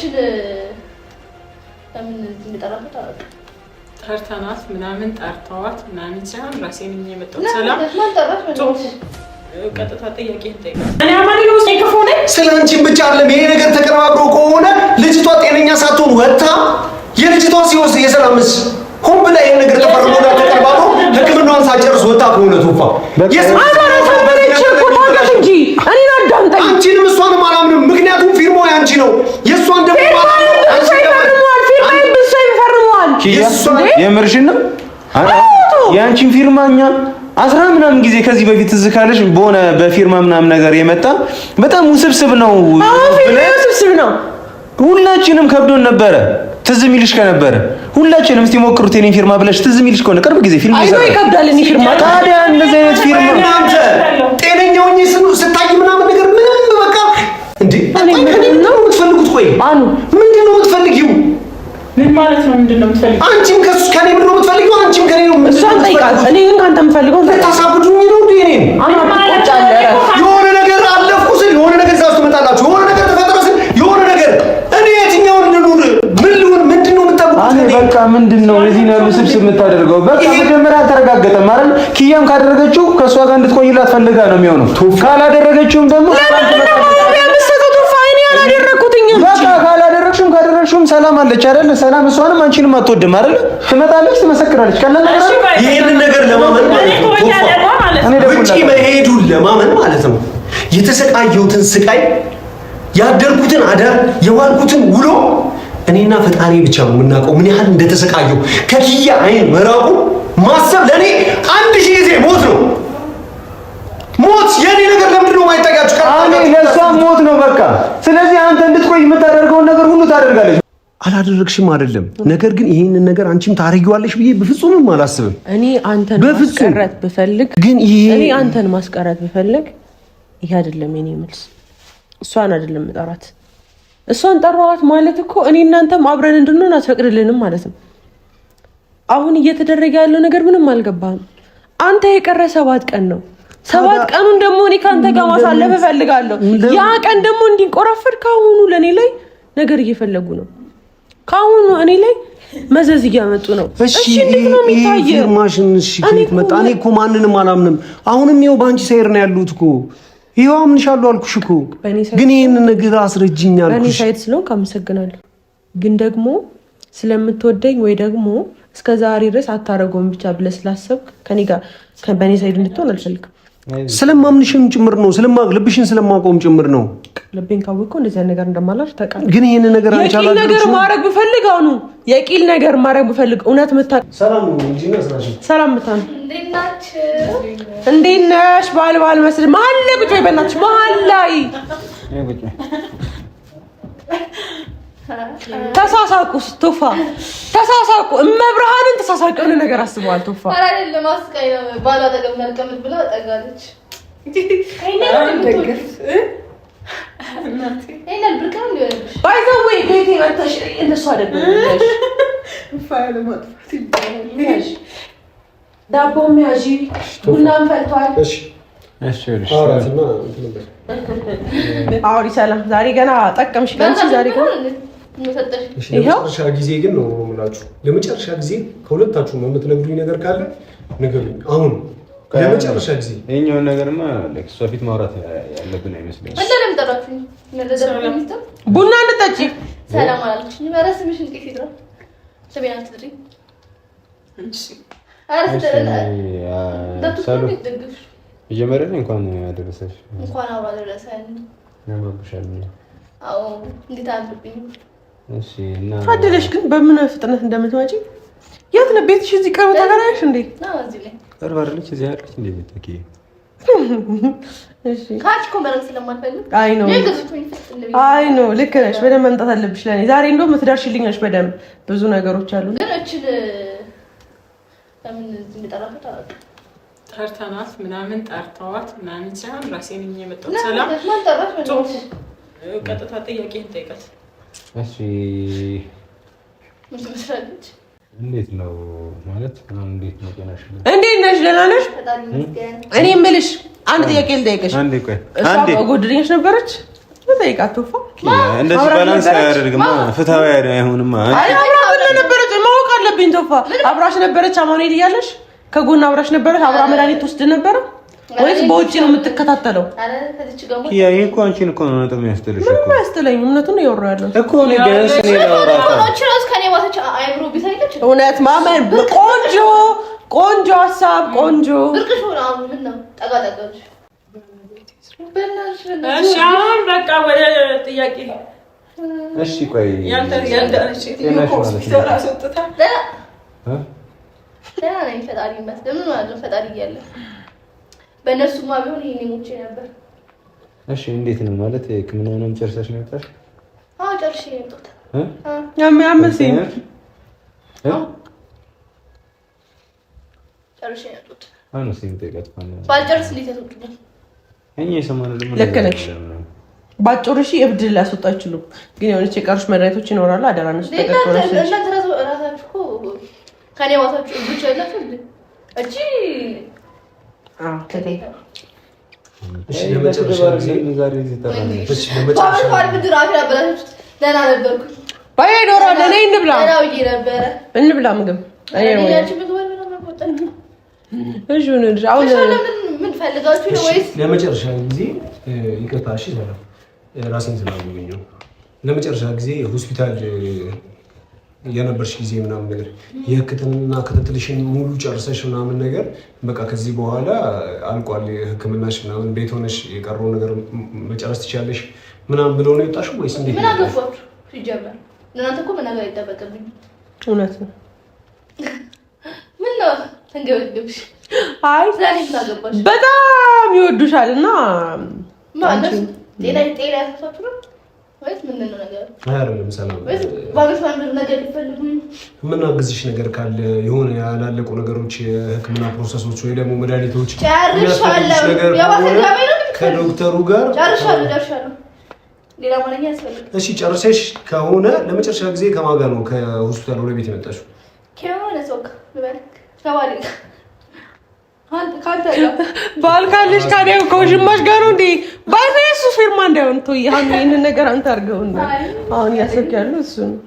እችል ለምን እንደጠራሁት አላውቅም። ጠርተናት ምናምን ጠርተዋት ምናምን ሳይሆን ራሴን የመጣሁት ሰላም ቀጥታ ጥያቄ እንጠይቃለን። እኔ አማሪ ነው ሲከፉ ነኝ። ስለአንቺም ብቻ አይደለም ይሄ ነገር ተቀራብሮ ከሆነ ልጅቷ ጤነኛ ሳትሆን ወጣ የልጅቷ ሲወስ የሰላምስ ሆን ብላ ይሄ ነገር ተፈርሞና ተቀርባቶ ሕክምናዋን ሳጨርስ ወጣ ከሆነ ቶፋ አማራ ተበለች እኮ ታገሽ እንጂ እኔን አዳምጠኝ። አንቺንም እሷንም አላምንም። ምክንያቱም ፊርማው ያንቺ ነው። የእሷን ደግሞ የምርሽን ነው ያንቺን ፊርማኛ 10 ምናምን ጊዜ ከዚህ በፊት ትዝ ካለሽ በሆነ በፊርማ ምናምን ነገር የመጣ በጣም ውስብስብ ነው። ውስብስብ ነው። ሁላችንም ከብዶን ነበረ። ትዝ የሚልሽ ከነበረ ሁላችንም እስቲ ሞክሩት የኔን ፊርማ ብለሽ ትዝ የሚልሽ ከሆነ ቅርብ ጊዜ ፊልም ይሰራ ይከብዳል። እኔ ፊርማ ታዲያ እንደዚህ አይነት ፊርማ እናንተ ጤነኛው ነኝ ስታይ ምናምን ነገር ምንም በቃ እንዴ ምንድን ነው የምትፈልጉት? ቆይ አኑ ምንድን ነው የምትፈልጊው? ምን ማለት ነው? ምንድን ነው የምትፈልጊው? አንቺም ከኔ ምንድን ነው የምትፈልጊው? አንቺም ከኔ ነው እሷን ጠይቃት። እኔ ግን ካንተ የምፈልገው ታሳብዱኝ ነው እንዴ? እኔን የሆነ ነገር አለፍኩ ስል የሆነ ነገር ዛስ ትመጣላችሁ። የሆነ ነገር ተፈጠረ ስል የሆነ ነገር እኔ የትኛውን ልኑር? ምን ልሁን? ምንድን ነው የምታውቁት? በቃ ምንድን ነው የዚህ ነው ስብስብ የምታደርገው? በቃ መጀመሪያ አልተረጋገጠም አይደል? ኪያም ካደረገችው ከእሷ ጋር እንድትቆይላት ፈልጋ ነው የሚሆነው። ካላደረገችውም ደግሞ ካደረግሽውም ሰላም አለች አይደል? ሰላም እሷንም አንቺንም አትወድም አይደል? ትመጣለች፣ ትመሰክራለች። ከነን ነገር ይሄንን ነገር ለማመን ማለት ነው ውጪ መሄዱን ለማመን ማለት ነው የተሰቃየሁትን ስቃይ ያደርኩትን አዳር የዋልኩትን ውሎ እኔና ፈጣሪ ብቻ ነው የምናውቀው ምን ያህል እንደተሰቃየሁ። ከኪያ አይን መራቁ ማሰብ ለኔ 1000 ጊዜ ሞት ነው። ሞት የኔ ነገር ለምንድን ነው የማይታያችሁ? እኔ ለሷ ሞት ነው በቃ። ስለዚህ አንተ እንድትቆይ የምታደርገውን ነገር ሁሉ ታደርጋለች። አላደረግሽም አይደለም፣ ነገር ግን ይሄንን ነገር አንቺም ታረጊዋለሽ ብዬ በፍጹምም አላስብም። እኔ አንተን ማስቀረት ብፈልግ ግን እኔ አንተን ማስቀረት ብፈልግ ይሄ አይደለም የኔ መልስ። እሷን አይደለም ጠራት። እሷን ጠራዋት ማለት እኮ እኔ እናንተም አብረን እንድንሆን አትፈቅድልንም ማለት ነው። አሁን እየተደረገ ያለው ነገር ምንም አልገባህም። አንተ የቀረ 7 ቀን ነው። 7 ቀኑን ደግሞ እኔ ካንተ ጋር ማሳለፍ እፈልጋለሁ። ያ ቀን ደግሞ እንዲንቆራፈድ ካሁኑ ለኔ ላይ ነገር እየፈለጉ ነው። ካሁኑ እኔ ላይ መዘዝ እያመጡ ነው። እሺ እንዴት ነው የሚታየው? ፊርማሽን እሺ ከየት መጣ? እኔ እኮ ማንንም አላምንም። አሁንም ይኸው ባንቺ ሳይር ነው ያሉት እኮ ይኸው አምንሻለሁ አልኩሽ እኮ። ግን ይሄን ነገር አስረጅኝ አልኩሽ። በእኔ ሳይድ ስለሆንክ አመሰግናለሁ። ግን ደግሞ ስለምትወደኝ ወይ ደግሞ እስከዛሬ ድረስ አታረገውም ብቻ ብለህ ስላሰብክ ከኔ ጋር በእኔ ሳይድ እንድትሆን አልፈልግም። ስለማምንሽም ጭምር ነው፣ ልብሽን ስለማውቀውም ጭምር ነው። ልቤን ካወቅኩ እንደዚህ ነገር እንደማላሽ ታውቃለህ። ግን ይሄን ነገር አንቻላ የቂል ነገር ማድረግ ብፈልግ አሁን የቂል ነገር ማድረግ ብፈልግ እውነት ሰላም ነው እንጂ ነስራሽ ሰላም ምታን እንዴት ነሽ? ባል መስል መሀል ላይ ቁጭ በይ በእናትሽ መሀል ላይ ተሳሳቁ። ቶፋ ተሳሳቁ። እመብርሃንን ተሳሳቁ። የሆነ ነገር አስበዋል ቶፋ አይደለም ማስቀይ ነው ባላ ተቀመጥ ብላ ጠጋለች። አይናል ብርካም ሊሆንሽ ባይዘው ቤቴ መጥተሽ እንደሱ አይደለም ፋይል ማጥፋት ይባላል። ዳቦም ያዢ ቡናም ፈልቷል። እሺ አውሪ ሰላም። ዛሬ ገና ጠቀምሽ ገንቺ ዛሬ ገና ለመጨረሻ ጊዜ ግን ነው የምላችሁ። ለመጨረሻ ጊዜ ከሁለታችሁ የምትነግሩኝ ነገር ካለ ንገሩኝ። አሁን ለመጨረሻ ጊዜ ይሄኛውን ነገርማ ለክሷ ፊት ማውራት ያለብን አይመስለኝም። እንደለም ጠራችኝ ለደረሰኝ ቡና እንጠጪ ሰላም አላልኩሽ። መረስምሽ እንዴት ይድራ ሰቢያን ትድሪ እሺ አረፈ ሰላም መጀመሪያ እንኳን አደረሰሽ። እንኳን አብሮ አደረሰን። ያማብሻል። አዎ እንዴት አልብኝ። እሺ እና ታደለሽ ግን በምን ፍጥነት እንደምትመጪ የት ነው ቤትሽ? እዚህ ቅርብ ተገናኝሽ እንዴ? አዎ እዚህ ላይ ቅርብ አይደለች? እዚህ አይደለች እንዴ ቤትኪ? እሺ ካች ኮመረን ስለማልፈልግ አይ ነው ልክ ነሽ። በደንብ መምጣት አለብሽ ለኔ ዛሬ እንደው ምትደርሽልኝ ነሽ። በደንብ ብዙ ነገሮች አሉ። ግን እችል ለምን እዚህ እንደጠራሁት አላውቅም። ጠርተናት ምናምን ጠርተዋት ምናምን ሳይሆን ራሴን የመጣሁት ሰላም ቀጥታ ጥያቄ እንጠይቃት። እሺ እንዴት ነው ማለት እንዴት ነው ጤናሽ? እንዴት ነሽ? ደህና ነሽ? እኔ የምልሽ አንድ ጥያቄ ልጠይቅሽ። አንዴ ቆይ አንዴ ጎድልኝሽ ነበረች ልጠይቃት። ቶፋ እንደዚህ ባላንስ አያደርግም። ፍትሃዊ አይሆንም። ነበረች ማወቅ አለብኝ። ቶፋ አብራሽ ነበረች አማኑኤል እያለሽ ከጎን አብራሽ ነበረች። አብራ መድኃኒት ትወስድ ነበረ ወይስ በውጪ ነው የምትከታተለው? ያ ይሄ እኮ አንቺን እኮ ነው ነጥብ የሚያስጥልሽ እኮ። ምንም አያስጥለኝም። እውነቱን ነው ያወራው ያለው እኮ ነው። ቢያንስ ነው እውነት ማመን ቆንጆ ሀሳብ ቆንጆ እሺ አሁን በቃ ወደ ጥያቄ እሺ ቆይ ያንተ ያንዳንቺ ሆስፒታል አስወጥታ ፈጣሪ ይመስገን ማለት ነው። ፈጣሪ እያለ በእነሱማ ቢሆን ይሄኔ ሞቼ ነበር። እሺ እንዴት ነው ማለት ሕክምናውንም ጨርሰሽ ነው የወጣሽ? አዎ ጨርሼ ነው የወጣሁት። ያመሰኝ ጨርሼ ነው የወጣሁት። አሁን ሲምጠይቀት ባልጨርስ እንዴት ተወጥቷል? እኛ የሰማነው ደግሞ ልክ ነሽ። ባጭሩ እሺ እብድ ሊያስወጣ አይችሉም፣ ግን የሆነች የቀሩሽ መድኃኒቶች ይኖራሉ። አደራ ነሽ ተቀጥቶሽ እናንተ ራሳችሁ ከኔ ዋታችሁ እብዶች አይላችሁ እንዴ? እቺ እሺ ለመጨረሻ ጊዜ ዛሬ እዚህ ተራነሽ። እሺ ለመጨረሻ ብድር አፍራ በላችሁ ደህና ነበርኩ። ባይ ዶሮ ለኔ እንብላ ደህና ነበረ እንብላ ምግብ እኔ ያቺ ምግብ ነው ወጣ። እሺ ነው አሁን ምን ፈልጋችሁ ነው ወይስ ለመጨረሻ ጊዜ ይቅርታ እሺ ሰላም ራሴን ስላገኘሁ ለመጨረሻ ጊዜ ሆስፒታል የነበርሽ ጊዜ ምናምን ነገር የሕክምና ክትትልሽን ሙሉ ጨርሰሽ ምናምን ነገር በቃ ከዚህ በኋላ አልቋል ሕክምናሽ ምናምን ቤት ሆነሽ የቀረው ነገር መጨረስ ትችያለሽ ምናምን ብለው ነው የወጣሽው ወይስ እንዴት? ምን አገባችሁ? ሲጀመር እናንተ እኮ ምን ነገር አይጠበቅብኝ። እውነት ነው። ምን ነው ተንገበገብሽ? አይ ስለዚህ ታገባሽ በጣም ይወዱሻልና ማለት ጤና ያሳሳችሁ ነው ወይስ ምን ነው ነገር? አይደለም ሰላም ወይስ ባለሽ አንድ ነገር ይፈልጉኝ ምን አግዝሽ ነገር ካለ የሆነ ያላለቁ ነገሮች የሕክምና ፕሮሰሶች ወይ ደግሞ መድኃኒቶች ጨርሻለሁ። ከዶክተሩ ጋር ጨርሻለሁ። ሌላ ማንኛ ያስፈልግ። እሺ ጨርሰሽ ከሆነ ለመጨረሻ ጊዜ ከማን ጋር ነው ከሆስፒታል ወደ ቤት የመጣሽው? ከሆነ ሰው ጋር ከባሌ ጋር ባልካለሽ ታዲያ ከውሽማሽ ጋር ነው እንዴ? ባይኔ እሱ ፊርማ እንዳይሆን ተው። ይሄን ነገር አንተ አድርገውና አሁን ያሰብክ ያለው እሱ ነው።